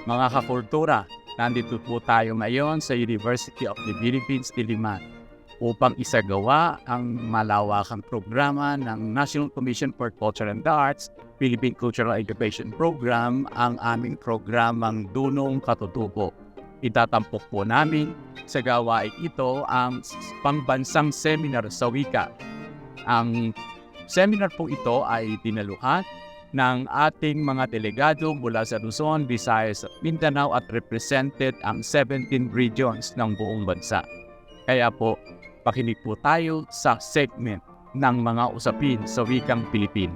Mga kakultura, nandito po tayo ngayon sa University of the Philippines, Diliman upang isagawa ang malawakang programa ng National Commission for Culture and the Arts, Philippine Cultural Education Program, ang aming programang Dunong Katutubo. Itatampok po namin sa gawain ito ang pangbansang seminar sa Wika. Ang seminar po ito ay dinaluhan ng ating mga delegado mula sa Luzon, Visayas at Mindanao at represented ang 17 regions ng buong bansa. Kaya po, pakinig po tayo sa segment ng mga usapin sa wikang Pilipino.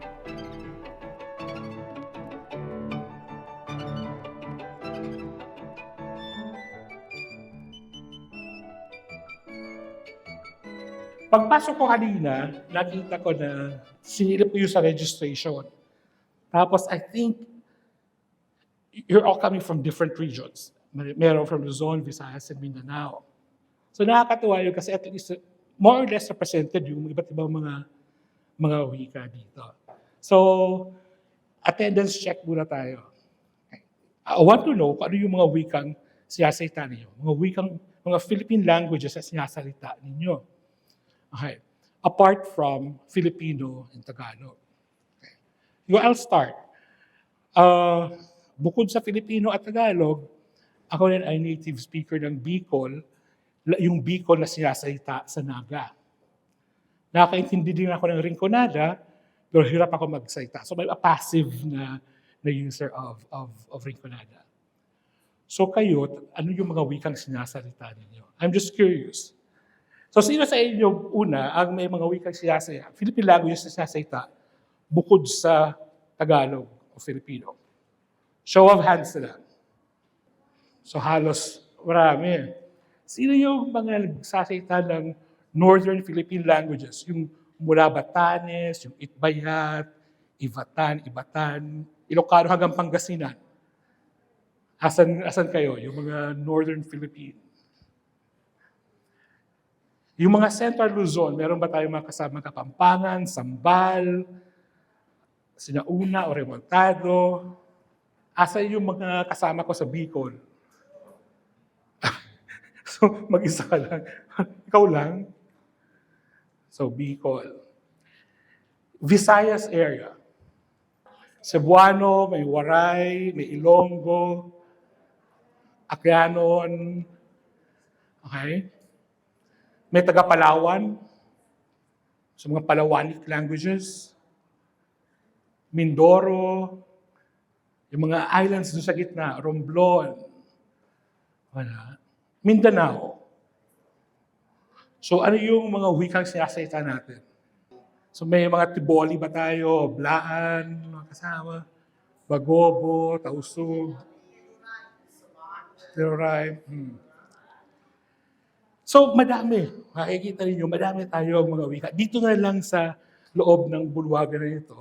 Pagpasok ko kanina, nakita ko na sinilip ko yung sa registration. Tapos I think you're all coming from different regions. Meron from Luzon, Visayas, and Mindanao. So nakakatuwa yun kasi at least more or less represented yung iba't ibang mga wika dito. So, attendance check muna tayo. Okay. I want to know kung ano yung mga wikang sinasalita ninyo. Mga Philippine languages na sinasalita ninyo. Okay. Apart from Filipino and Tagalog. Okay. I'll start. Bukod sa Filipino at Tagalog, ako rin ay native speaker ng Bicol, yung Bicol na sinasalita sa Naga. Nakakaintindi din ako ng Rinconada, pero hirap ako magsalita. So may a passive na user of Rinconada. So kayo, ano yung mga wikang sinasalita ninyo? I'm just curious. So sino sa inyo una ang may mga wikang sinasalita, Philippine languages na sinasalita, bukod sa Tagalog o Filipino? Show of hands na lang. So halos marami. Sino yung mga nagsasalita ng Northern Philippine languages? Yung mula Batanes, yung Itbayat, Ibatan, Ilocano hanggang Pangasinan. Asan kayo? Yung mga Northern Philippine. Yung mga Central Luzon, meron ba tayong mga kasama Kapampangan, Sambal, Sinauna o Remontado? Asa yung mga kasama ko sa Bicol? So, mag-isa ka lang. Ikaw lang. So, Bicol. Visayas area. Cebuano, may Waray, may Ilonggo, Acyanon. Okay? May taga-Palawan. So, mga Palawanic languages. Mindoro. Yung mga islands doon sa gitna. Romblon. Wala. Mindanao. So ano yung mga wikang sinasalita natin? So may mga Tiboli ba tayo? Blaan, mga kasama. Bagobo, Tausug. Teoray. So madami. Makikita ninyo, madami tayo mga wika. Dito na lang sa loob ng bulwagan na ito,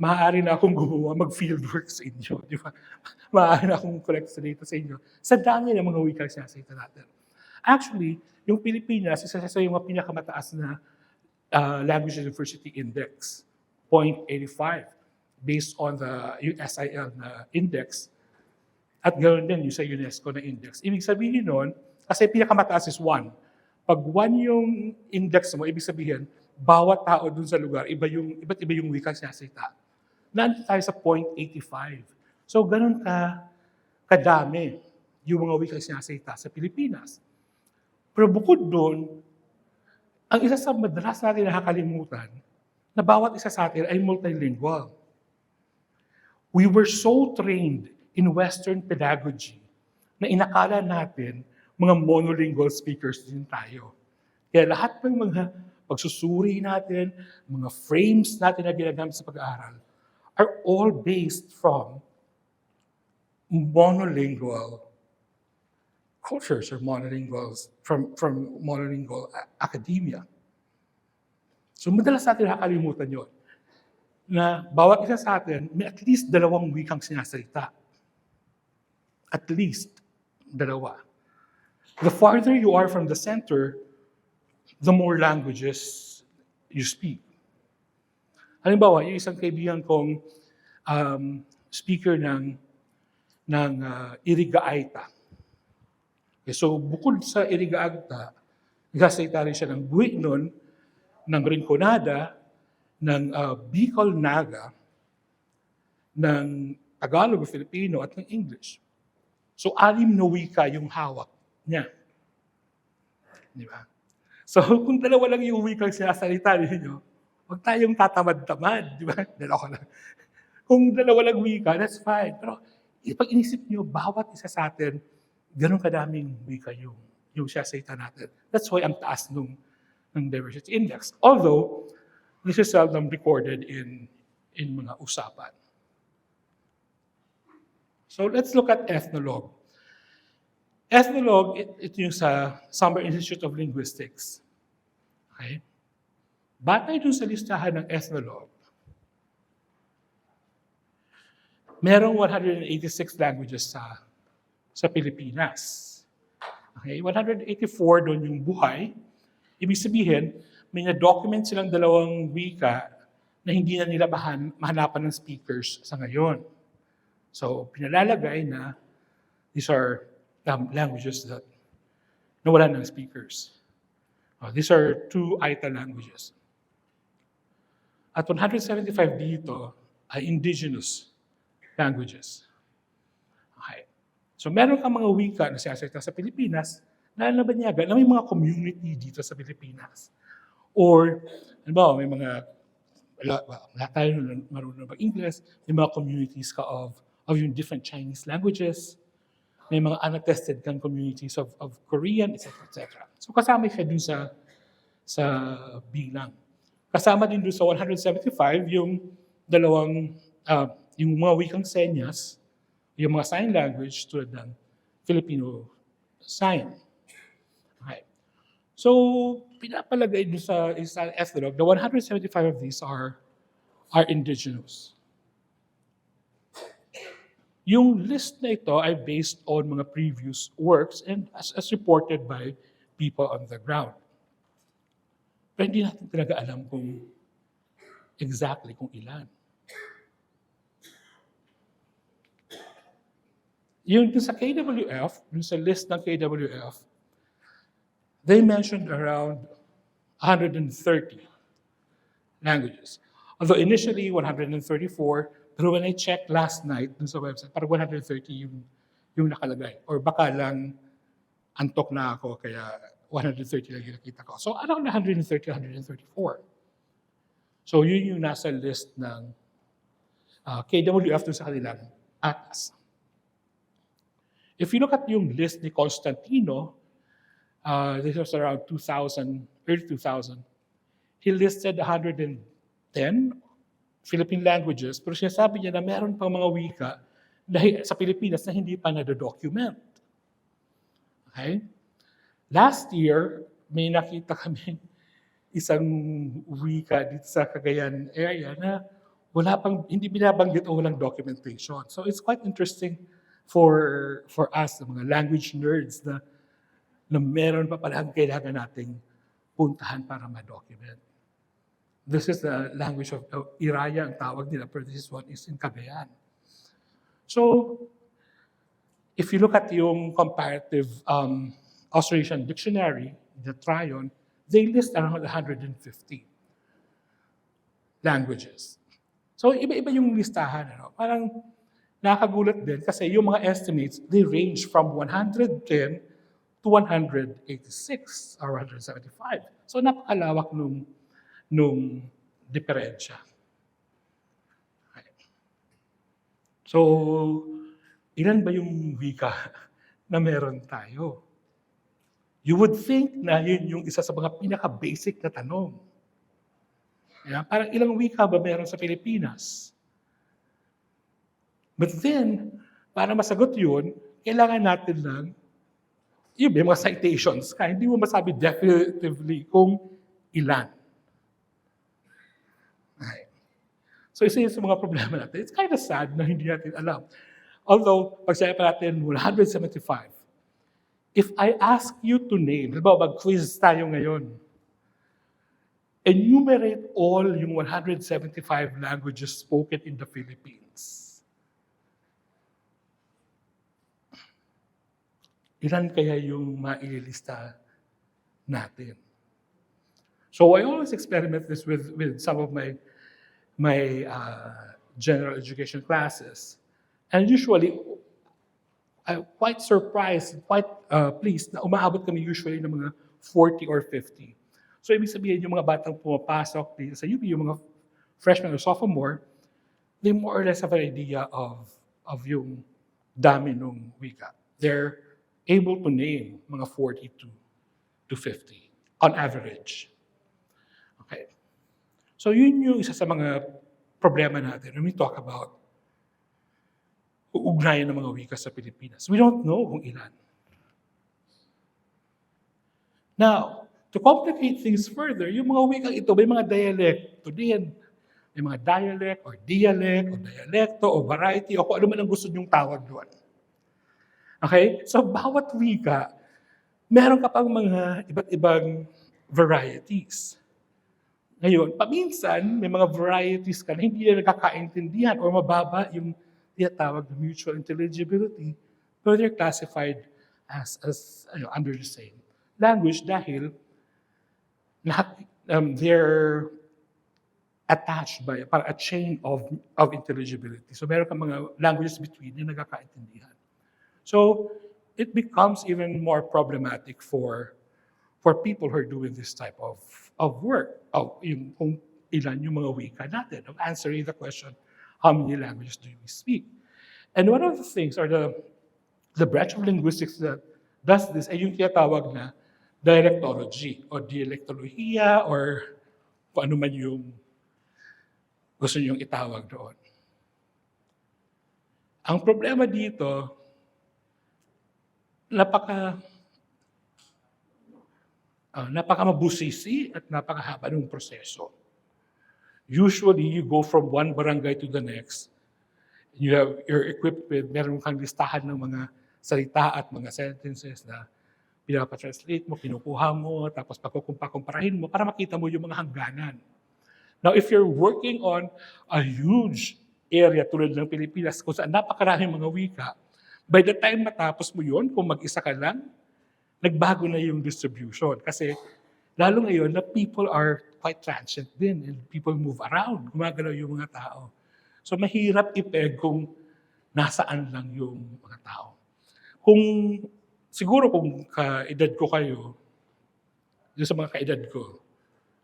maaari na akong gumawa, mag-fieldwork sa inyo. Di ba? Maaari na akong collect sa data sa inyo. Sa dami ng mga wikang sinasalita natin. Actually, yung Pilipinas, isa sa yung mga pinakamataas na Language Diversity Index, 0.85, based on the USIL na index. At ganoon din yung sa UNESCO na index. Ibig sabihin nun, kasi pinakamataas is 1. Pag 1 yung index mo, ibig sabihin, bawat tao dun sa lugar, iba't iba yung wikang sinasalita. Nandito tayo sa 0.85. So, ganun kadami yung mga wikang sinasalita sa Pilipinas. Pero bukod doon, ang isa sa madalas natin nakakalimutan, na bawat isa sa atin ay multilingual. We were so trained in Western pedagogy na inakala natin mga monolingual speakers din tayo. Kaya lahat ng mga pagsusuri natin, mga frames natin na ginagamit sa pag-aaral, are all based from monolingual cultures or monolinguals from monolingual academia. So madalas natin nakakalimutan yun, na bawat isa sa atin may at least 2 wikang sinasalita. At least 2. The farther you are from the center, the more languages you speak. Halimbawa, yung isang kaibigan kong speaker ng ng Irigaayta. Okay, so bukod sa Irigaayta, nagsasalita rin siya ng Buinon, ng Rinconada, ng Bicol Naga, ng Tagalog o Filipino at ng English. So, 6 na wika yung hawak niya. Di ba? So, kung dalawa lang yung wika ang sinasalita ninyo, huwag tayong tatamad-tamad. Di ba? Dalawa lang. Kung dalawa lang wika, that's fine. Pero pag inisip nyo, bawat isa sa atin, ganun kadaming wika yung sinasalita natin. That's why ang taas ng diversity index. Although, this is seldom recorded in mga usapan. So let's look at ethnologue. Ethnologue, ito yung sa Summer Institute of Linguistics. Okay? Batay dun sa listahan ng ethnologue, merong 186 languages sa Pilipinas. Okay? 184 doon yung buhay. Ibig sabihin, may na-document silang 2 wika na hindi na nila mahanapan ng speakers sa ngayon. So, pinalalagay na these are languages that nawala ng speakers. These are 2 Aita languages. At 175 dito ay indigenous languages. Okay. So, meron kang mga wika na sinasalita sa Pilipinas na nabanyagan na may mga community dito sa Pilipinas. Or, may mga, wala tayo marunong mag-English, may mga communities ka of yung different Chinese languages, may mga unattested kang communities of Korean, etc. etc. So kasama siya dun sa bilang. Kasama din dun sa 175 yung yung mga wikang senyas, yung mga sign language tulad ng Filipino sign. Okay. So, pinapalagay dun sa ethnologue, the 175 of these are indigenous. Yung list na ito ay based on mga previous works and as reported by people on the ground. Pero hindi natin talaga alam kung exactly kung ilan. Yung sa KWF, yung sa list ng KWF, they mentioned around 130 languages. Although initially 134, pero when I checked last night dun sa website, parang 130 yung nakalagay. Or baka lang antok na ako, kaya 130 lang yung nakita ko. So around 130, 134. So yun yung nasa list ng KWF dun sa kanilang atas. If you look at yung list ni Constantino, this was around 2000, early 2000, he listed 110 Philippine languages, pero sinasabi niya na meron pang mga wika sa Pilipinas na hindi pa na-document. Okay? Last year, may nakita kami isang wika dito sa Cagayan area na hindi binabanggit o walang documentation. So it's quite interesting for us, mga language nerds, na meron pa pala ang kailangan nating puntahan para ma-document. This is the language of Iraya, ang tawag nila, pero this one is in Cagayan. So, if you look at yung comparative Australasian dictionary, the Tryon, they list around 150 languages. So, iba-iba yung listahan. Ano? Parang nakagulat din kasi yung mga estimates, they range from 110 to 186 or 175. So, napakalawak nung diferensya. Okay. So, ilan ba yung wika na meron tayo? You would think na yun yung isa sa mga pinaka-basic na tanong. Yeah, parang ilang wika ba meron sa Pilipinas? But then, para masagot yun, kailangan natin lang yung mga citations. Kaya hindi mo masabi definitively kung ilan. Okay. So isa yun sa mga problema natin. It's kind of sad na hindi natin alam. Although, pag sabi pa natin 175, if I ask you to name, halimbawa mag-quiz tayo ngayon, enumerate all yung 175 languages spoken in the Philippines. ilan kaya yung maililista natin? So I always experiment this with some of my general education classes. And usually, I'm quite surprised, quite pleased na umaabot kami usually ng mga 40 or 50. So ibig sabihin, yung mga batang pumapasok dito sa UP, yung mga freshman or sophomore, they more or less have an idea of yung dami nung wika. They're able to name mga 42 to 50 on average. Okay. So yun yung isa sa mga problema natin when we talk about ugnayan ng mga wika sa Pilipinas. We don't know kung ilan. Now, to complicate things further, yung mga wikang ito, may mga dialect din. May mga dialect or dialecto o variety o kung ano man ang gusto nyong tawag doon. Okay? So, bawat wika, meron ka pang mga iba't ibang varieties. Ngayon, paminsan, may mga varieties ka na hindi na nagkakaintindihan o mababa yung tinatawag na mutual intelligibility, but they're classified as under the same language dahil they're attached by a chain of intelligibility. So meron ka mga languages between na nagkakaintindihan. So it becomes even more problematic for people who are doing this type of work, yung kung ilan yung mga wika natin, of answering the question, how many languages do we speak? And one of the things, or the branch of linguistics that does this, ay yung tinatawag na dialectology, or dialektolohiya, or kung ano man yung gusto niyong itawag doon. Ang problema dito, napakamabusisi at napakahaba ng proseso. Usually, you go from one barangay to the next. You're equipped with, meron kang listahan ng mga salita at mga sentences na pinapatranslate mo, kinukuha mo, tapos pagkukumparahin mo para makita mo yung mga hangganan. Now, if you're working on a huge area tulad ng Pilipinas kung saan napakaraming mga wika, by the time matapos mo yun, kung mag-isa ka lang, nagbago na yung distribution. Kasi lalo ngayon na people are quite transient din and people move around, gumagalaw yung mga tao. So mahirap ipeg kung nasaan lang yung mga tao. Siguro kung kaedad ko kayo, yung sa mga kaedad ko,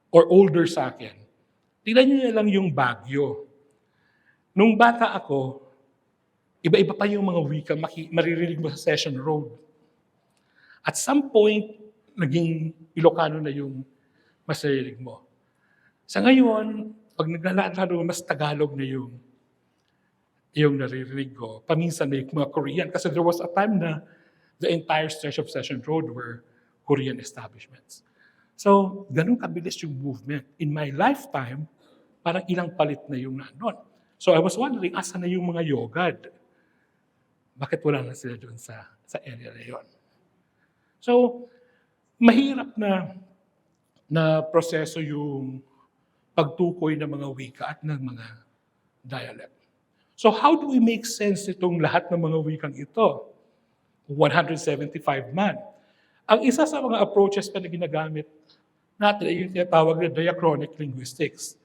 or older sa akin, tingnan nyo na lang yung Baguio. Nung bata ako, iba-iba pa yung mga wika maririnig mo sa Session Road. At some point, naging Ilocano na yung mas narinig mo. Sa ngayon, pag naglalaro, mas Tagalog na yung naririnig ko. Paminsan may mga Korean. Kasi there was a time na the entire stretch of Session Road were Korean establishments. So, ganun kabilis yung movement. In my lifetime, parang ilang palit na yung nandun. So, I was wondering, asa na yung mga yogad? Bakit wala na sila doon sa area na yun? So, mahirap na proseso yung pagtukoy ng mga wika at ng mga dialect. So how do we make sense itong lahat ng mga wikang ito? 175 man. Ang isa sa mga approaches pa na ginagamit natin ay yung tinatawag na diachronic linguistics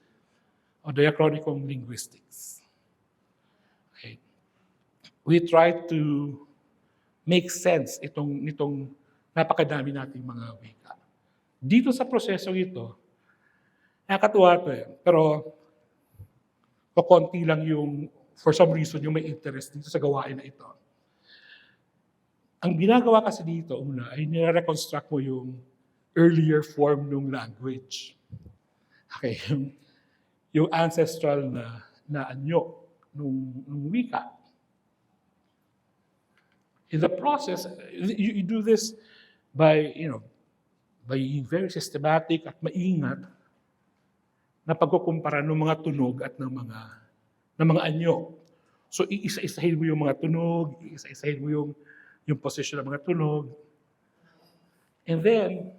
o diachronicum linguistics. Okay. We try to make sense nitong napakadami nating mga wika. Dito sa proseso ito, nakakatuwa ito eh. Pero, konti lang yung, for some reason, yung may interest dito sa gawain na ito. Ang ginagawa kasi dito, una, ay nire-reconstruct mo yung earlier form ng language. Okay, yung ancestral na anyo nung wika. In the process, you do this by being very systematic at maingat na pagkukumpara ng mga tunog at ng mga anyo. So iisa-isahin mo yung mga tunog, iisa-isahin mo yung position ng mga tunog. And then,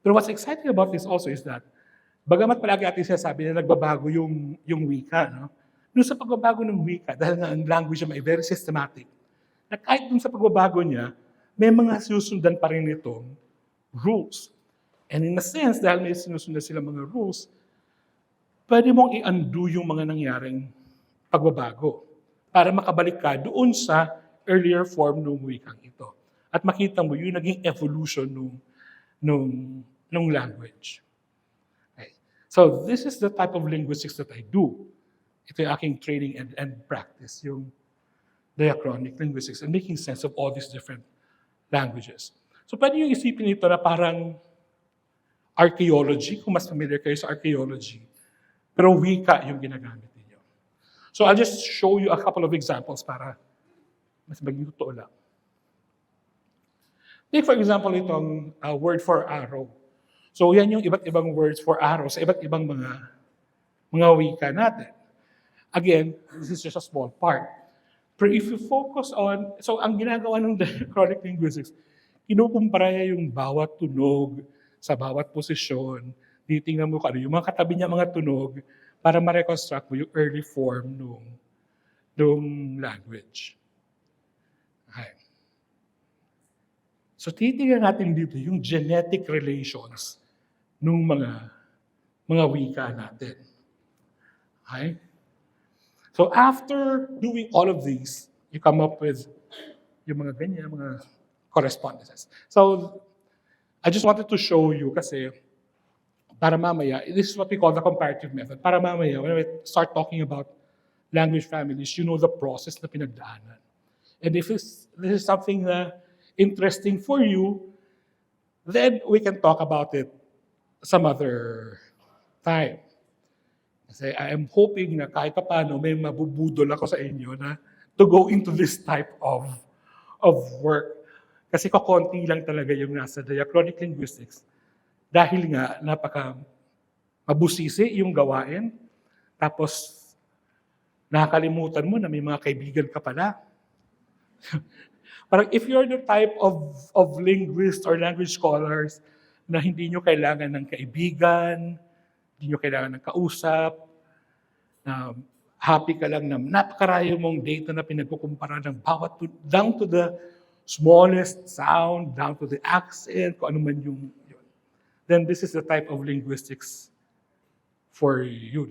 but what's exciting about this also is that, bagamat palagi ating sinasabi na nagbabago yung wika, no? Doon sa pagbabago ng wika, dahil nga ang language ay very systematic, na kahit dun sa pagbabago niya, may mga sinusundan pa rin itong rules. And in a sense, dahil may sinusundan sila mga rules, pwede mong i-undo yung mga nangyaring pagbabago para makabalik ka doon sa earlier form ng wikang ito. At makita mo yung naging evolution nung language. Okay. So this is the type of linguistics that I do. Ito yung aking training and practice, yung diachronic linguistics and making sense of all these different languages. So pwede yung isipin ito na parang archaeology, kung mas familiar kayo sa archaeology, pero wika yung ginagamit ninyo. So I'll just show you a couple of examples para mas maging totoo lang. Take for example itong word for arrow. So yan yung iba't ibang words for arrow sa iba't ibang mga wika natin. Again, this is just a small part. Pero if you focus on, so ang ginagawa ng diachronic linguistics, kinukumpara niya yung bawat tunog sa bawat posisyon. Titingnan mo kung ano yung mga katabi niya mga tunog para ma-reconstruct mo yung early form nung language. Okay. So titingnan natin dito yung genetic relations nung mga wika natin. Okay? So after doing all of these, you come up with yung mga ganyan, mga correspondences. So I just wanted to show you kasi para mamaya, this is what we call the comparative method. Para mamaya, when we start talking about language families, you know the process na pinagdaanan. And if this is something na interesting for you, then we can talk about it some other time. Kasi I am hoping na kahit paano may mabubudol ako sa inyo na to go into this type of work. Kasi kakonti lang talaga yung nasa diachronic linguistics. Dahil nga, napaka mabusisi yung gawain. Tapos, nakakalimutan mo na may mga kaibigan ka pala. Parang if you're the type of linguist or language scholars na hindi nyo kailangan ng kaibigan, hindi nyo kailangan ng kausap, na happy ka lang na napakarayo mong data na pinagkukumpara ng bawat, down to the smallest sound, down to the accent, kung ano man yung yun. Then this is the type of linguistics for you.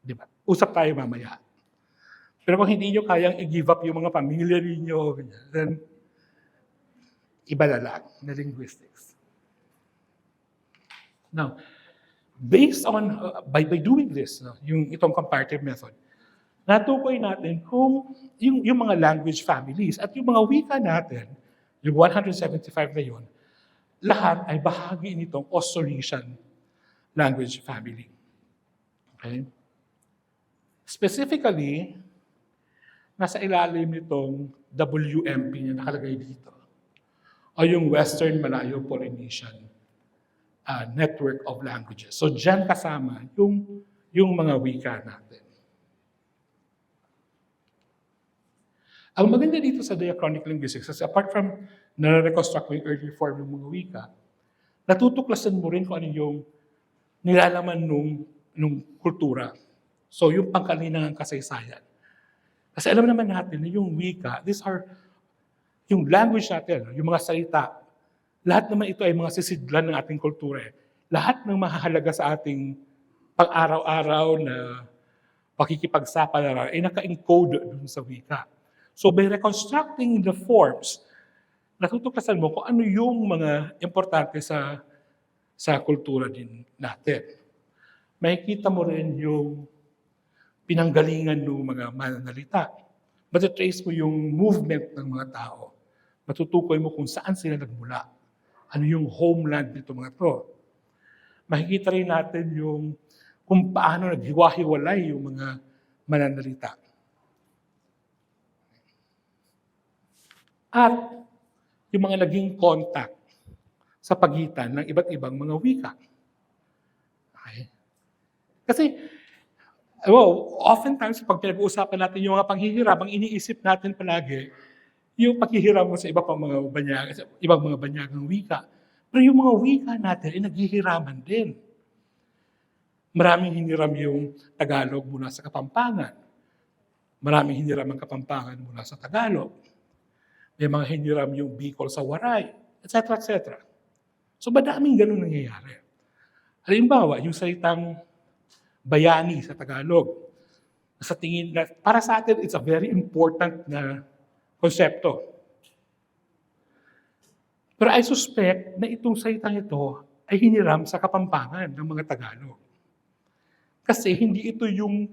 Di ba? Usap tayo mamaya. Pero kung hindi nyo kayang i-give up yung mga pamilya ninyo, then iba na lang na linguistics. Now, based on, by doing this, yung itong comparative method, natukoy natin kung yung mga language families at yung mga wika natin, yung 175 na yun, lahat ay bahagi nitong Austroasian language family. Okay? Specifically, nasa ilalim nitong WMP na nakalagay dito, o yung Western Malayo-Polynesian network of languages. So dyan kasama yung mga wika natin. Ang maganda dito sa diachronic linguistics, kasi apart from na-reconstruct mo yung early form ng mga wika, natutuklasan mo rin kung ano yung nilalaman nung kultura. So yung pangkalinangang kasaysayan. Kasi alam naman natin na yung wika, these are yung language natin, yung mga salita, lahat naman ito ay mga sisidlan ng ating kultura. Lahat ng mahahalaga sa ating pang-araw-araw na pakikipagsapalaran ay naka-encode dun sa wika. So by reconstructing the forms, natutuklasan mo kung ano yung mga importante sa kultura din natin. Makikita mo rin yung pinanggalingan ng mga mananalita. Matatrace mo yung movement ng mga tao. Matutukoy mo kung saan sila nagmula. Ano yung homeland nito mga to. Makikita rin natin yung kung paano naghiwa-hiwalay yung mga mananalita. At yung mga naging contact sa pagitan ng iba't ibang mga wika. Okay? Kasi, oftentimes pag pinag-uusapan natin yung mga panghihirap, ang iniisip natin palagi, yung paghihiram mo sa ibang mga banyagang wika. Pero yung mga wika natin ay naghihiraman din. Maraming hiniram yung Tagalog mula sa Kapampangan. Maraming hiniram ang Kapampangan mula sa Tagalog. May mga hiniram yung Bicol sa Waray, etc. etc. So madaming ganun nangyayari. Halimbawa, yung salitang bayani sa Tagalog. Sa tingin na, para sa atin, it's a very important na konsepto. Pero I suspect na itong salitang ito ay hiniram sa Kapampangan ng mga Tagalog. Kasi hindi ito yung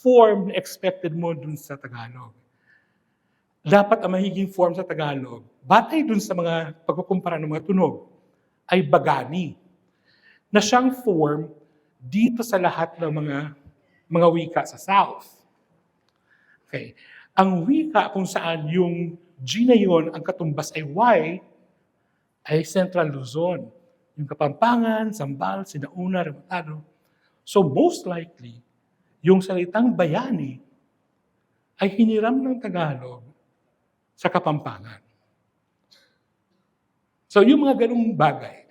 form na expected mo dun sa Tagalog. Dapat ang mahiging form sa Tagalog, batay dun sa mga pagkukumpara ng mga tunog, ay bagani. Na siyang form dito sa lahat ng mga wika sa South. Okay. Ang wika kung saan yung G na yun, ang katumbas ay Y, ay Central Luzon. Yung Kapampangan, Zambal, Sinauna, Remontado. So most likely, yung salitang bayani ay hiniram ng Tagalog sa Kapampangan. So yung mga ganung bagay,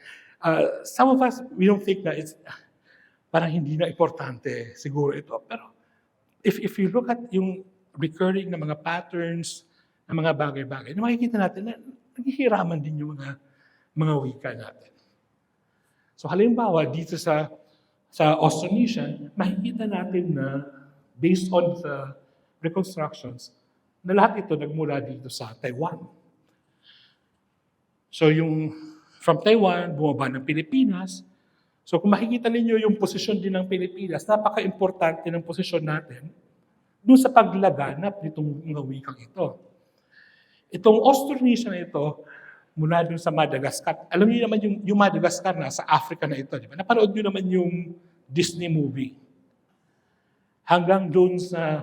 some of us, we don't think na it's parang hindi na importante siguro ito. Pero if you look at yung recurring na mga patterns, na mga bagay-bagay, makikita natin na naghihiraman din yung mga wika natin. So halimbawa, dito sa Austronesian, makikita natin na based on the reconstructions, na lahat ito nagmula dito sa Taiwan. So yung from Taiwan, bumaba ng Pilipinas. So kung makikita ninyo yung posisyon din ng Pilipinas, napaka-importante ng posisyon natin doon sa paglaganap nitong mga wikang ito. Itong Austronesian na ito, mula doon sa Madagascar. Alam niyo naman yung Madagascar na sa Africa na ito, di ba? Napanood niyo naman yung Disney movie. Hanggang doon sa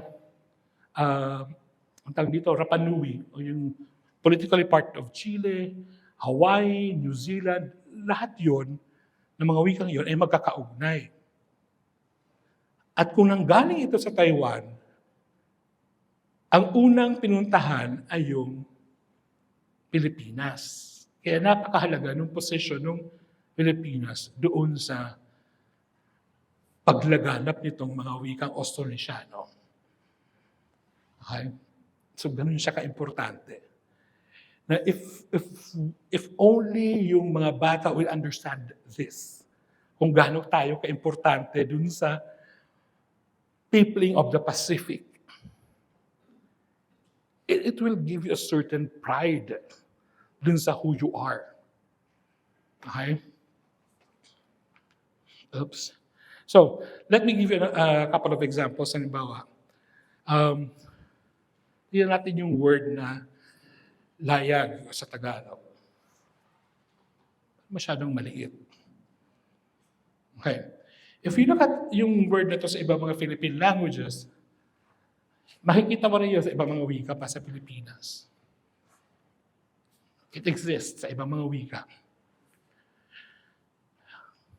ang tawag dito, Rapa Nui, o yung politically part of Chile, Hawaii, New Zealand, lahat yon ng mga wikang yon ay magkakaugnay. At kung nanggaling ito sa Taiwan, ang unang pinuntahan ay yung Pilipinas. Kaya napakahalaga ng posisyon ng Pilipinas doon sa paglaganap nitong mga wikang Austronesiano. Okay? So, ganun siya ka-importante. Na if only yung mga bata will understand this, kung gaano tayo ka-importante dun sa peopling of the Pacific, it will give you a certain pride dun sa who you are. Okay? Oops. So, let me give you a couple of examples. Halimbawa, tignan natin yung word na layag sa Tagalog. Masyadong maliit. Okay. If you look at yung word na to sa ibang mga Philippine languages, makikita mo rin yun sa ibang mga wika pa sa Pilipinas. It exists sa ibang mga wika.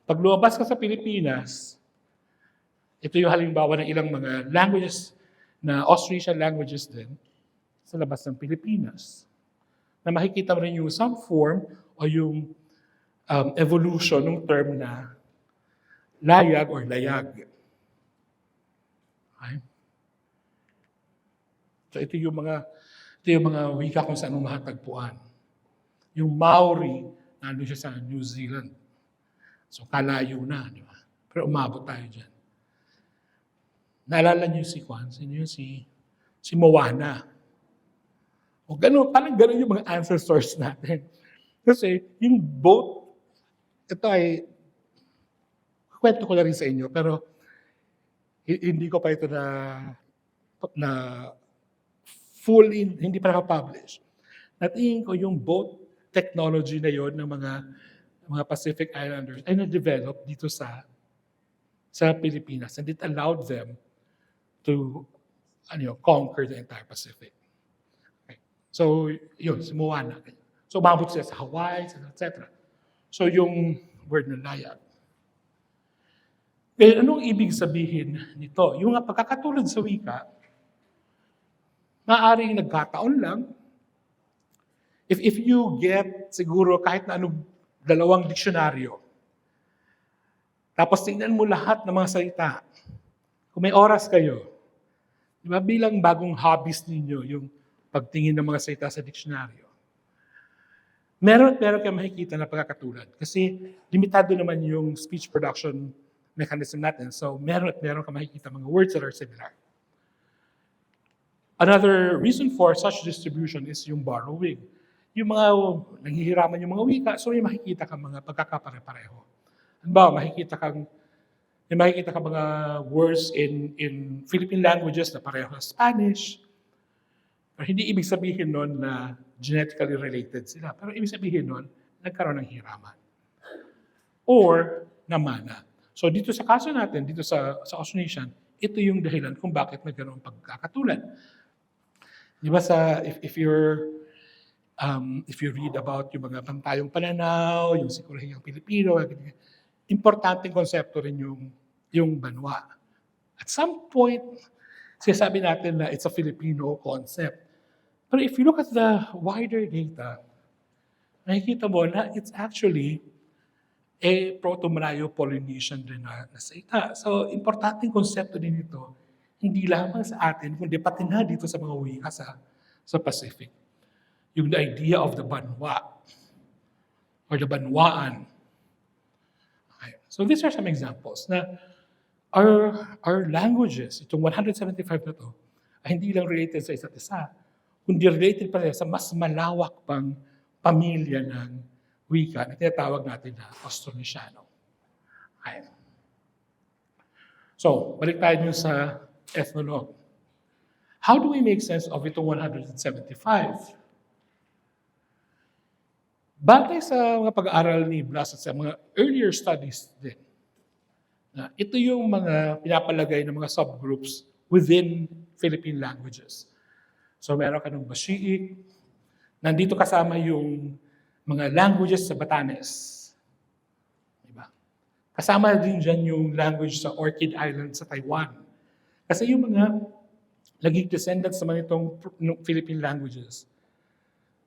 Pag lumabas ka sa Pilipinas, ito yung halimbawa ng ilang mga languages na Austronesian languages din sa labas ng Pilipinas. Na makikita mo rin yung some form o yung evolution ng term na layag or layag. Okay? So ito yung mga wika kung saan mahatagpuan. Yung Maori, nandun siya sa New Zealand. So kalayo na, di ba? Pero umabot tayo dyan. Naalala niyo si Juan? Sino yun? Si Moana. O gano'n, parang gano'n yung mga ancestors natin. Kasi yung boat, ito ay, kwento ko na rin sa inyo, pero hindi ko pa ito na fully, hindi pa nakapublish. Natingin ko yung boat technology na yon ng mga Pacific Islanders ay na-develop dito sa Pilipinas, and it allowed them to conquer the entire Pacific. Okay. So, yun, si Moana. So, umabot siya sa Hawaii, etc. So, yung word na layag. Kaya anong ibig sabihin nito? Yung pagkakatulad sa wika, maaaring nagkataon lang. If you get siguro kahit na anong dalawang diksyonaryo, tapos tingnan mo lahat ng mga salita, kung may oras kayo, Di ba? Bilang bagong hobbies ninyo, yung pagtingin ng mga salita sa diksyonaryo, meron kayo makikita na pagkakatulad. Kasi limitado naman yung speech production mechanism natin. So meron ka makikita mga words that are similar. Another reason for such distribution is yung borrowing. Yung mga nanghihiraman yung mga wika, so may makikita ka mga pagkakapare-pareho. Halimbawa, may makikita ka mga words in Philippine languages na pareho sa Spanish. Pero hindi ibig sabihin nun na genetically related sila. Pero ibig sabihin nun, nagkaroon ng hiraman. Or namana. So dito sa kaso natin, dito sa Ausonesian, ito yung dahilan kung bakit nagkaroon pagkakatulad. Di ba if you read about yung mga pantayong pananaw, yung si Kolehiyong Pilipino, importanteng konsepto rin yung banwa. At some point, sinasabi natin na it's a Filipino concept. Pero if you look at the wider data, makikita mo na it's actually a Proto-Malayo-Polynesian rin na salita. So, importanteng konsepto din ito, hindi lamang sa atin, kundi pati na dito sa mga wika sa Pacific. Yung the idea of the banwa, or the banwaan. Okay. So, these are some examples na our languages, itong 175 na to, ay hindi lang related sa isa't isa, kundi related pa rin sa mas malawak pang pamilya ng wika na tinatawag natin na Austronesiano. Okay. So, balik tayo dun sa ethnologue. How do we make sense of itong 175? Batay sa mga pag-aaral ni Blas at sa mga earlier studies din, na ito yung mga pinapalagay ng mga subgroups within Philippine languages. So meron ka ng Bashiik, nandito kasama yung mga languages sa Batanes. Diba? Kasama din dyan yung language sa Orchid Island sa Taiwan. Kasi yung mga naging descendants naman itong Philippine languages,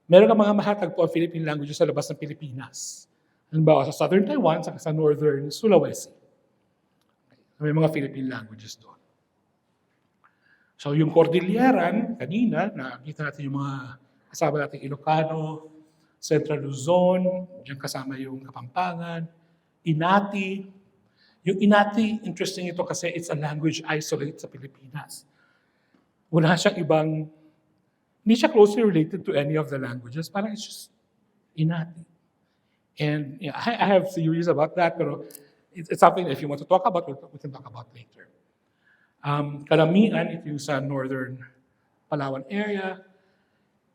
meron ka mga mahatagpo ang Philippine languages sa labas ng Pilipinas. Halimbawa sa Southern Taiwan, saka sa Northern Sulawesi. May mga Philippine languages doon. So yung Cordilleran, kanina, nakita natin yung mga kasama natin Ilocano, Central Luzon, diyan kasama yung Kapampangan, Inati. Yung Inati, interesting ito kasi it's a language isolate sa Pilipinas. Wala siyang hindi siya closely related to any of the languages, parang it's just Inati. And yeah, I have theories about that, pero it's something that if you want to talk about, we can talk about later. Kalamian, ito yung sa northern Palawan area.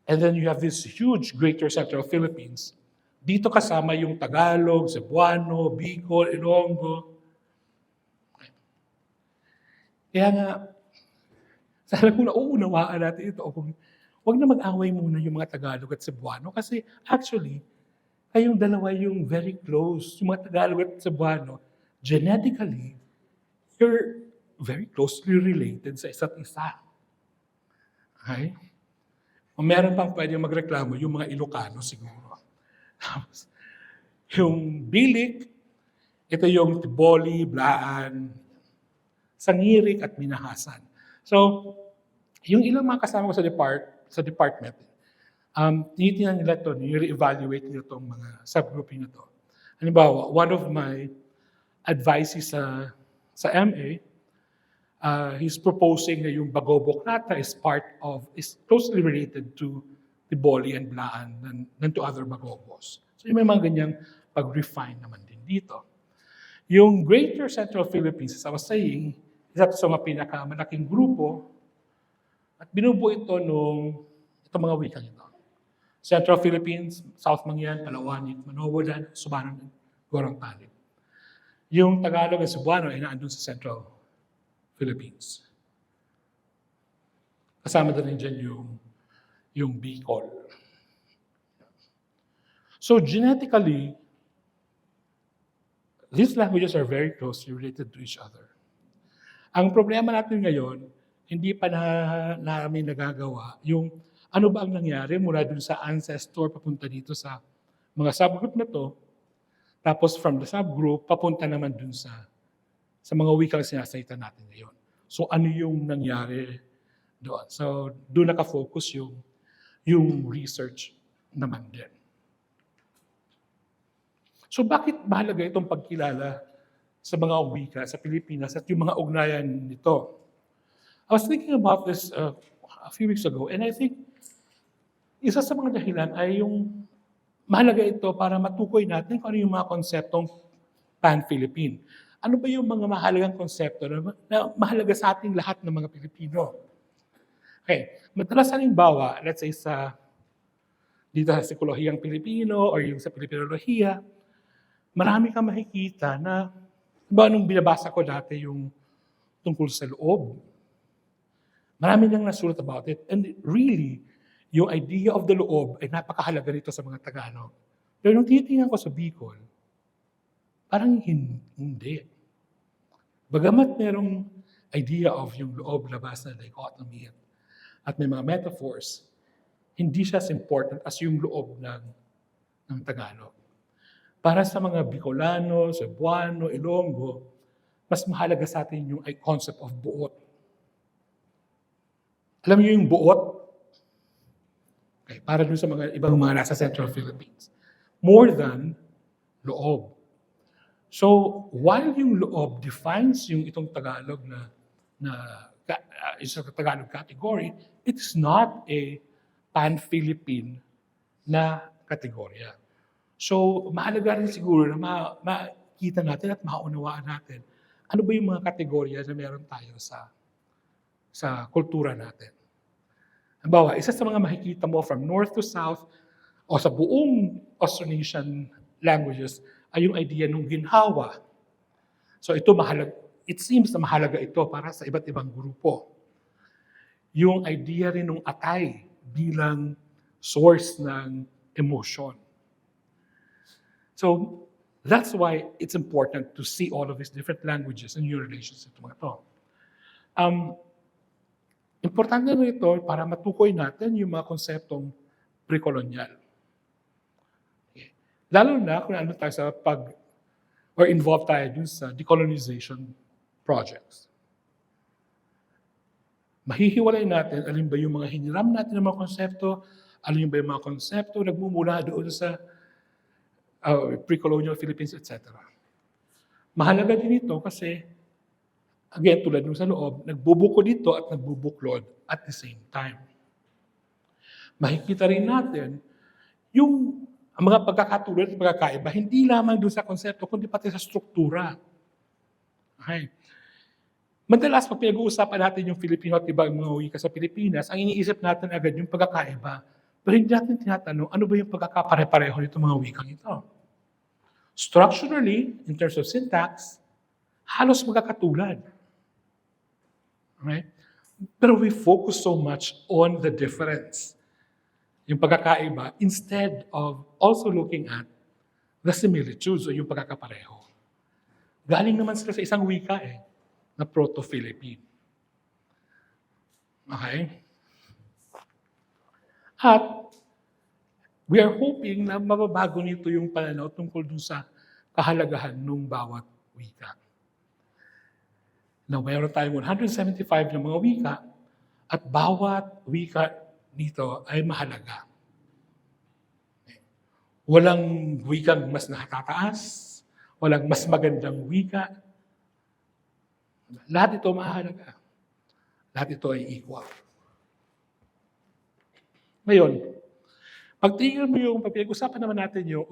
And then you have this huge greater central Philippines. Dito kasama yung Tagalog, Cebuano, Bicol, Ilonggo. Kaya nga, sana kung nauunawaan natin ito, huwag na mag-away muna yung mga Tagalog at Cebuano kasi actually, kayong dalawa yung very close. Yung mga Tagalog at Cebuano, genetically, you're very closely related sa isa't isa. Okay? O meron pang pwede magreklamo, yung mga Ilocano siguro. Tapos, yung Bilik, ito yung Tiboli, Blaan, Sangirik at Minahasan. So, yung ilang mga kasama ko sa department, tinitingnan nila ito, nire-evaluate nila itong mga subgrouping na ito. Halimbawa, one of my advicees sa MA, he's proposing na yung Bagobok Nata is closely related to Tiboli and Blaan than to other Bagobos. So may mga ganyang pag-refine naman din dito. Yung Greater Central Philippines, as I was saying, isa sa mga pinakamalaking grupo at binubuo ito itong mga wikang ito. Central Philippines, South Mangyan, Palawan, Manobodan, Subanon, Gorong Talib. Yung Tagalog at Cebuano ay naandun sa Central Philippines. Kasama din dyan yung Bicol. So genetically, these languages are very closely related to each other. Ang problema natin ngayon, hindi pa namin nagagawa yung ano ba ang nangyari mula dun sa ancestor papunta dito sa mga subgroup na to, tapos from the subgroup, papunta naman dun sa mga wikang sinasalita natin ngayon. So ano yung nangyari doon. So, doon nakafocus yung research naman din. So, bakit mahalaga itong pagkilala sa mga wika sa Pilipinas at yung mga ugnayan nito? I was thinking about this a few weeks ago, and I think isa sa mga dahilan ay yung mahalaga ito para matukoy natin kung ano yung mga konseptong pan-Philippine. Ano ba yung mga mahalagang konsepto na mahalaga sa ating lahat ng mga Pilipino? Okay, madalas halimbawa, let's say dito sa Kolohiyang Pilipino or yung sa Pilipinolohiya, marami kang makikita na, nung binabasa ko dati yung tungkol sa loob, marami nang nasulat about it. And really, yung idea of the loob ay napakahalaga nito sa mga Tagalog. Pero nung tinitingnan ko sa Bicol, parang hindi. Bagamat merong idea of yung loob-labas na dichotomy at may mga metaphors, hindi siya as important as yung loob ng Tagalog. Para sa mga Bicolano, Cebuano, Ilonggo, mas mahalaga sa atin yung concept of buot. Alam niyo yung buot? Okay, para dun sa mga ibang mga nasa Central Philippines. More than loob. So, while yung loob defines yung itong Tagalog is a Tagalog category, it is not a pan-Philippine na kategorya. So, mahalaga rin siguro na makita natin at maunawaan natin ano ba yung mga kategorya na meron tayo sa kultura natin. Halimbawa, isa sa mga makikita mo from north to south o sa buong Austronesian languages ay yung idea ng ginhawa. So ito it seems na mahalaga ito para sa iba't ibang grupo. Yung idea rin ng atay bilang source ng emotion. So that's why it's important to see all of these different languages and your relationship to mga ito. Importante na ito para matukoy natin yung mga konseptong pre-colonial. Lalo na kung ano tayo sa or involved tayo dun sa decolonization projects. Mahihiwalay natin alin ba yung mga hiniram natin ng mga konsepto, alin ba yung mga konsepto nagmumula doon sa pre-colonial Philippines, etc. Mahalaga din ito kasi, again, tulad nung sa loob, nagbubuko dito at nagbubuklod at the same time. Makikita rin natin ang mga pagkakatulad at pagkakaiba, hindi lamang doon sa konsepto, kundi pati sa struktura. Okay. Madalas, pag pinag-uusapan natin yung Filipino at ibang mga wika sa Pilipinas, ang iniisip natin agad yung pagkakaiba. Pero hindi natin tinatanong, ano ba yung pagkakapare-pareho nito mga wikang ito? Structurally, in terms of syntax, halos magkakatulad. Okay? Pero we focus so much on the difference, yung pagkakaiba, instead of also looking at the similitudes o yung pagkakapareho. Galing naman sila sa isang wika na Proto-Philippine. Okay? At we are hoping na mababago nito yung pananaw tungkol dun sa kahalagahan ng bawat wika. Now, mayroon tayong 175 na mga wika at bawat wika dito ay mahalaga. Walang wikang mas nakatataas, walang mas magandang wika. Lahat ito mahalaga. Lahat ito ay equal. Ngayon, pagtingin mo pag-usapan naman natin yung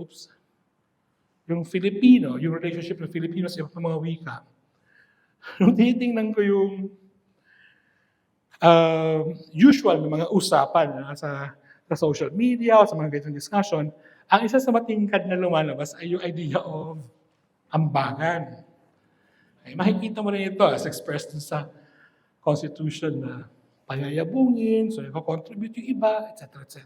Filipino, yung relationship ng Filipino sa mga wika. Nung tinitingnan ko yung usual ng mga usapan sa social media o sa mga ganitong discussion, ang isa sa matingkad na lumalabas ay yung idea of ambagan. Ay, makikita mo rin ito as expressed sa Constitution na payayabungin, so i-contribute yung iba, etc. etc.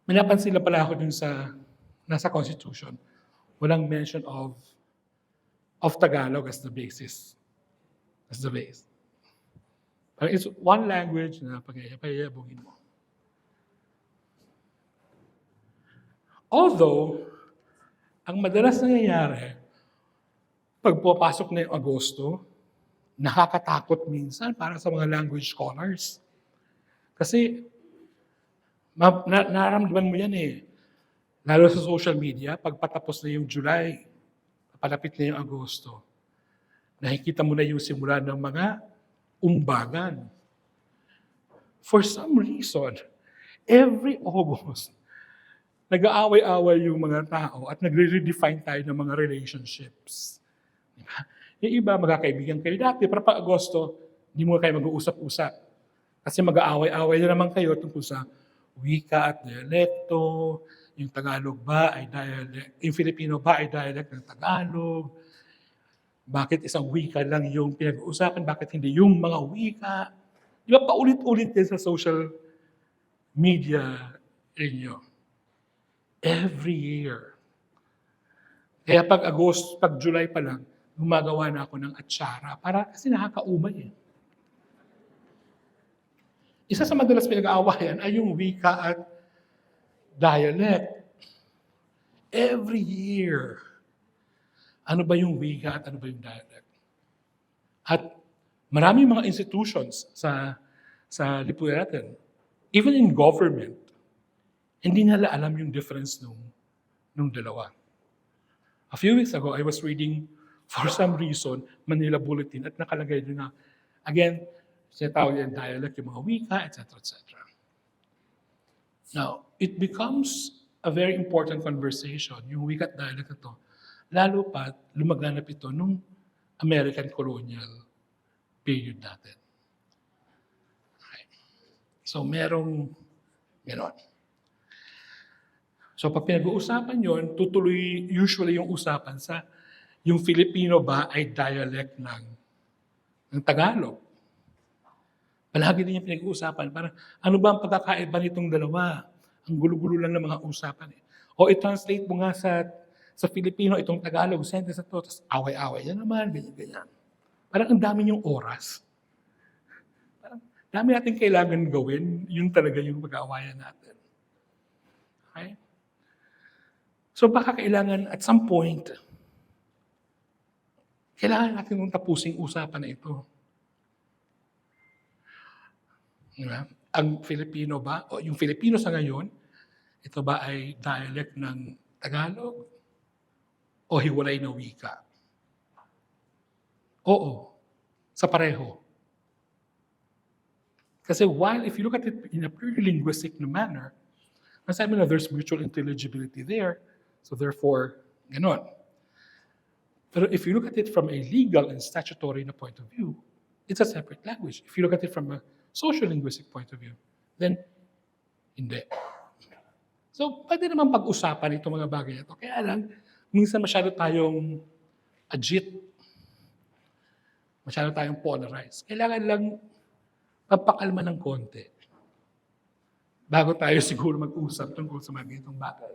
May napansin lang pala ako dun nasa Constitution, walang mention of Tagalog as the basis. As the base. Parang it's one language na payayabungin mo. Although, ang madalas nangyayari, pag pupasok na yung Agosto, nakakatakot minsan para sa mga language scholars. Kasi nararamdaman mo yan eh. Lalo sa social media, pag patapos na yung July, palapit na yung Agosto, nakikita mo na yung simula ng mga umbagan. For some reason, every August, nag-aaway-away yung mga tao at nagre-redefine tayo ng mga relationships. Diba? Yung iba, magkakaibigan kayo dati, pero pag Agosto, hindi mo kayo mag-uusap-usap. Kasi mag-aaway-away na naman kayo tungkol sa wika at dialekto, yung Tagalog ba ay dialect, yung Filipino ba ay dialect ng Tagalog, bakit isang wika lang yung pinag-uusapan, bakit hindi yung mga wika. Di ba paulit-ulit din sa social media ninyo? Every year. Kaya pag July pa lang, gumagawa na ako ng atsara para kasi nakakaumay eh. Isa sa madalas pinag-aawayan ay yung wika at dialect. Every year. Ano ba yung wika at ano ba yung dialect? At maraming mga institutions sa lipunan natin, even in government, hindi nila alam yung difference nung dalawa. A few weeks ago, I was reading, for some reason, Manila Bulletin at nakalagay doon na, again, sinatawag yung dialect, yung mga wika, etc., etc. Now, it becomes a very important conversation, yung wika at dialect na to, lalo pa lumaganap ito nung American colonial period natin. Okay. So, merong gano'n. So pag pinag-uusapan yon, tutuloy usually yung usapan sa yung Filipino ba ay dialect ng Tagalog. Palagi din yung pinag-uusapan. Parang ano ba ang pagkakaiba nitong dalawa? Ang gulo-gulo lang ng mga usapan eh. O i-translate mo nga sa Filipino itong Tagalog sentence na to, tapos away-away yan naman, ganyan-ganyan. Parang ang dami yung oras. Parang dami natin kailangan gawin, yun talaga yung pag-aawayan natin. Okay? So baka kailangan at some point, kailangan natin nung tapusing usapan na ito. Diba? Ang Filipino ba, o yung Filipino sa ngayon, ito ba ay dialect ng Tagalog o hiwalay na wika? Oo, sa pareho. Kasi while if you look at it in a purely linguistic manner, masabi na there's mutual intelligibility there, so therefore, ganon. Pero if you look at it from a legal and statutory na point of view, it's a separate language. If you look at it from a social linguistic point of view, then hindi. So, pwede naman pag-usapan itong mga bagay na ito. Kaya lang, minsan masyado tayong agit. Masyado tayong polarized. Kailangan lang papakalma ng konti bago tayo siguro mag-usap tungkol sa mga ganitong bagay.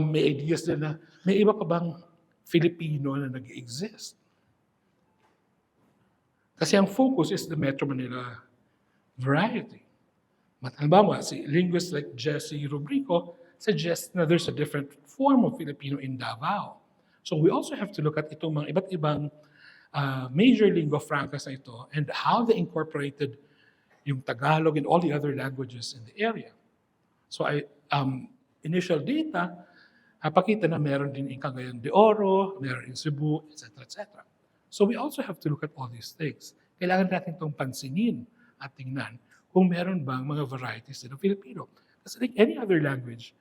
May ideas din na may iba pa bang Filipino na nag-exist? Kasi ang focus is the Metro Manila variety. Halimbawa, si linguist like Jesse Rubrico suggests na there's a different form of Filipino in Davao. So we also have to look at itong mga iba't ibang major lingua francas na ito and how they incorporated yung Tagalog and all the other languages in the area. So initial data, pakita na meron din in Cagayan de Oro, meron in Cebu, etc., etc. So we also have to look at all these things. Kailangan natin itong pansinin at tingnan kung meron bang mga varieties din ng Filipino. Kasi like any other language,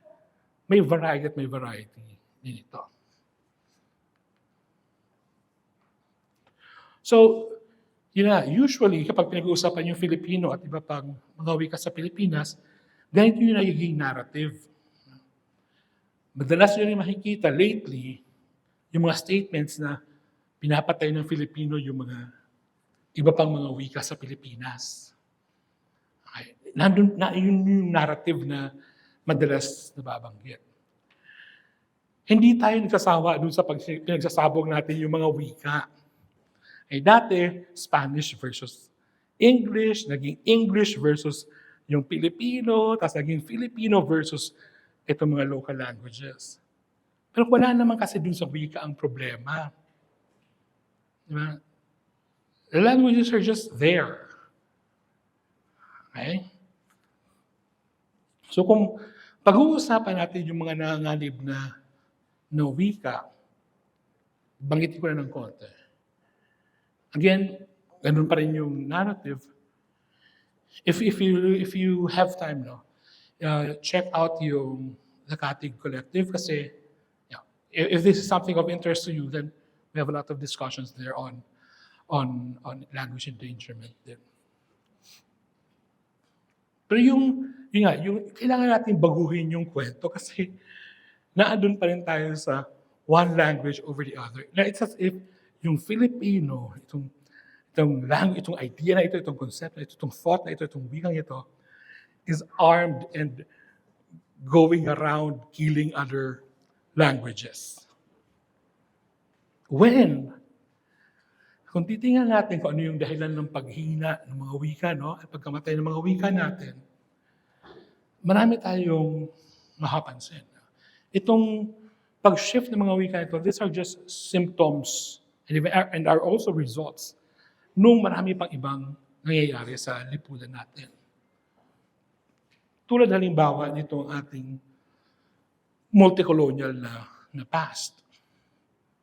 may variety at may variety din ito. So, yun na, usually kapag pinag-uusapan yung Filipino at iba pang mga wika sa Pilipinas, ganito yung nagiging narrative. Madalas yun yung makikita lately, yung mga statements na pinapatay ng Filipino yung mga iba pang mga wika sa Pilipinas. Okay. Nandun na yun yung narrative na madalas nababanggit. Hindi tayo nagsasawa dun sa pinagsasabog natin yung mga wika. Dati, Spanish versus English, naging English versus yung Pilipino, tapos naging Filipino versus itong mga local languages. Pero wala naman kasi dun sa wika ang problema. Di ba? The languages are just there. Okay? So kung pag-uusapan natin yung mga nanganganib na wika, banggitin ko na ng konti. Again, ganun pa rin yung narrative. If you have time, check out yung Nakatig Collective kasi if this is something of interest to you, then we have a lot of discussions there on language endangerment din. Pero yung kailangan natin baguhin yung kwento kasi naandun pa rin tayo sa one language over the other. Na it's as if yung Filipino, itong idea na ito, itong concept na ito, itong thought na ito, itong wikang ito, is armed and going around killing other languages. Kung titingnan natin kung ano yung dahilan ng paghina ng mga wika, at pagkamatay ng mga wika natin, marami tayong mapapansin. Itong pag-shift ng mga wika ito, these are just symptoms and are also results nung marami pang ibang nangyayari sa lipunan natin. Tulad halimbawa nitong ating multicolonial na past.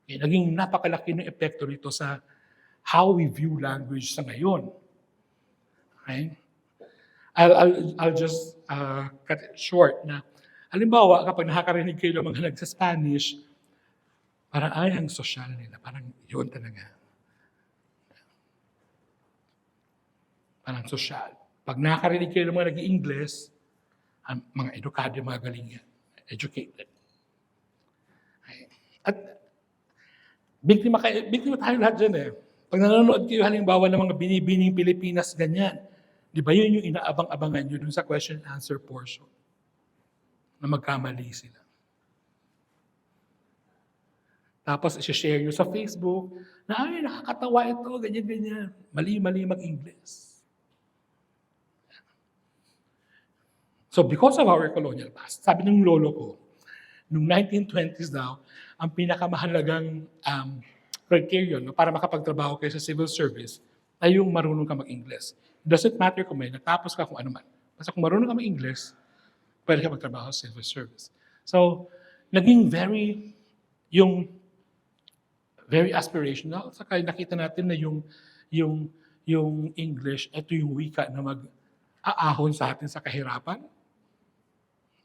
Naging napakalaki ng epekto nito sa how we view language sa ngayon. Okay? I'll just cut it short na halimbawa kapag nakakarinig kayo ng mga nagsa-Spanish, parang ang sosyal nila, parang yun talaga. Parang sosyal. Pag nakakarinig kayo ng mga nag-i-Ingles, mga edukado, mga galing yan. Educated. Okay. At biktima tayo lahat dyan eh. Pag nanonood kayo halimbawa ng mga binibining Pilipinas, ganyan. Di ba yun yung inaabang-abangan nyo dun sa question and answer portion? Na magkamali sila. Tapos isi-share nyo sa Facebook na nakakatawa ito, ganyan-ganyan. Mali-mali mag-Ingles. So because of our colonial past, sabi ng lolo ko, noong 1920s daw, ang pinakamahalagang criterion para makapagtrabaho kayo sa civil service ay yung marunong ka mag-Ingles. It doesn't matter kung may natapos ka kung ano man. Basta kung marunong ka mag-Ingles, pwede ka magtrabaho sa civil service. So, naging very aspirational. Saka nakita natin na yung English, ito yung wika na mag-aahon sa atin sa kahirapan.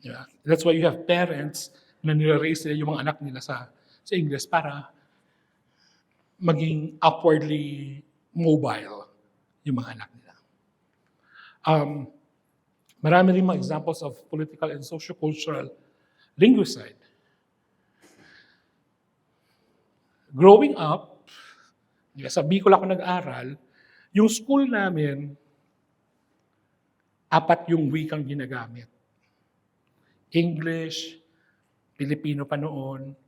Yeah. That's why you have parents na nire-raise nila yung mga anak nila sa English para maging upwardly mobile yung mga anak nila. Marami rin mga examples of political and socio-cultural linguicide. Growing up, sa Bicol ako nag-aral, yung school namin, 4 yung wikang ginagamit. English, Filipino pa noon,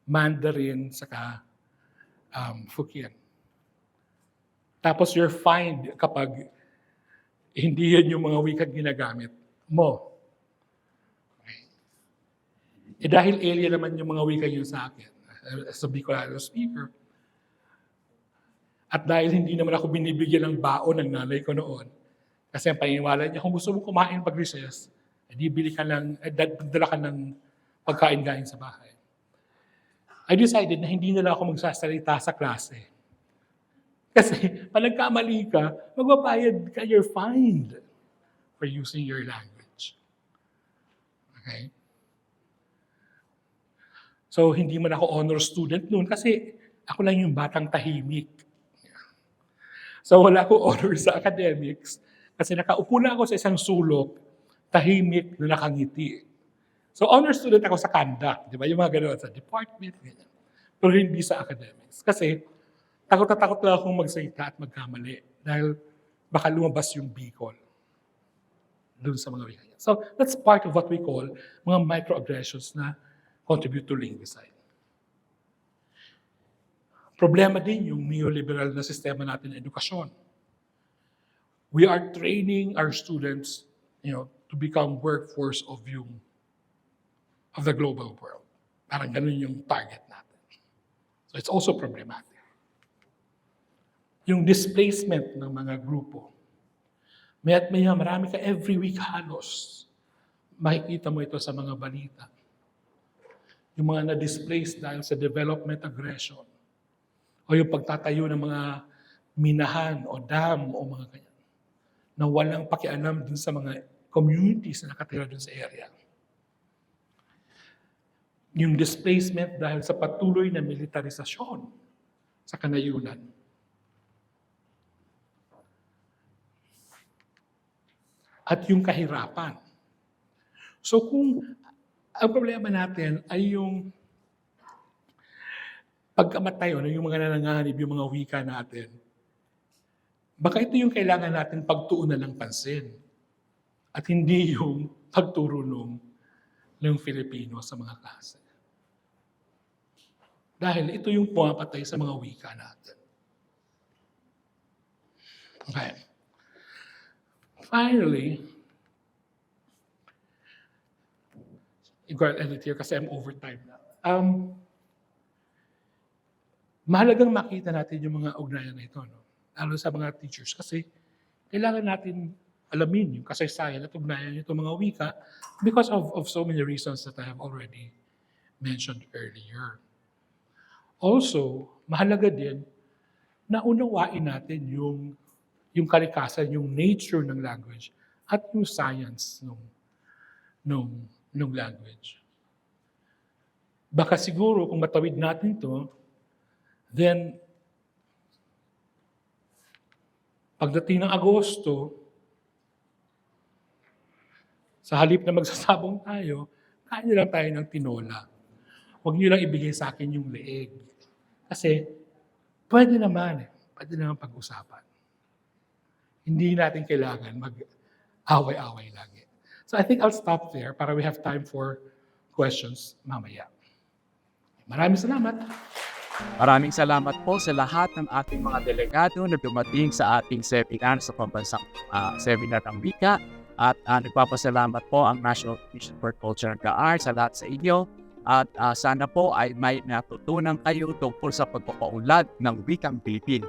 Mandarin, saka Fukien. Tapos you're fined kapag hindi yan yung mga wikang ginagamit mo. Okay. Dahil alien naman yung mga wika yun sa akin, as a Bicolano speaker, at dahil hindi naman ako binibigyan ng baon ng nanay ko noon, kasi ang paniniwala niya, kung gusto mo kumain pag-recess, dala ka ng pagkain galing sa bahay. I decided na hindi na lang ako magsasalita sa klase. Kasi pag nagkamali ka, magbabayad ka, you're fined for using your language. Okay? So, hindi man ako honor student noon kasi ako lang yung batang tahimik. So, wala akong honor sa academics kasi nakaupo lang ako sa isang sulok, tahimik na nakangiti. So, honor student ako sa conduct, di ba? Yung mga gano'n sa department, ganyan. Pero hindi sa academics. Kasi, takot lang akong magsalita at magkamali dahil baka lumabas yung Bicol dun sa mga wika. So, that's part of what we call mga microaggressions na contribute to linguicide. Problema din yung neoliberal na sistema natin ng edukasyon. We are training our students, to become workforce of the global world. Parang ganun yung target natin. So it's also problematic. yung displacement ng mga grupo. Maya't maya, marami ka every week halos. Makikita mo ito sa mga balita. Yung mga na-displaced dahil sa development aggression o yung pagtatayo ng mga minahan o dam o mga ganyan na walang pakialam dun sa mga communities na nakatira dun sa area. Yung displacement dahil sa patuloy na militarisasyon sa kanayunan. At yung kahirapan. So kung ang problema natin ay yung pagkamatay o yung mga nanganganib, yung mga wika natin, baka ito yung kailangan natin pagtuunan ng pansin at hindi yung pagturo ng Filipino sa mga klase. Dahil ito yung pumapatay sa mga wika natin. Okay. Finally, you got edit here kasi I'm over time na. Mahalagang makita natin yung mga ugnayan na ito, no? Lalo sa mga teachers kasi kailangan natin alamin yung kasaysayan at ugnayan nito mga wika because of so many reasons that I have already mentioned earlier. Also, mahalaga din na unawain natin yung kalikasan, yung nature ng language at yung science ng language. Baka siguro kung matawid natin to, then pagdating ng Agosto, sa halip na magsasabong tayo, kain lang tayo ng tinola. Huwag niyo lang ibigay sa akin yung leeg. Kasi pwede naman pag-usapan. Hindi natin kailangan mag-away-away lagi. So I think I'll stop there para we have time for questions mamaya. Maraming salamat. Maraming salamat po sa lahat ng ating mga delegado na dumating sa ating seminar sa pambansang seminar ng Wika. At nagpapasalamat po ang National Commission for Culture and the Arts sa lahat sa inyo. At sana po ay may natutunan kayo tungkol sa pagpapaunlad ng wikang Pilipino.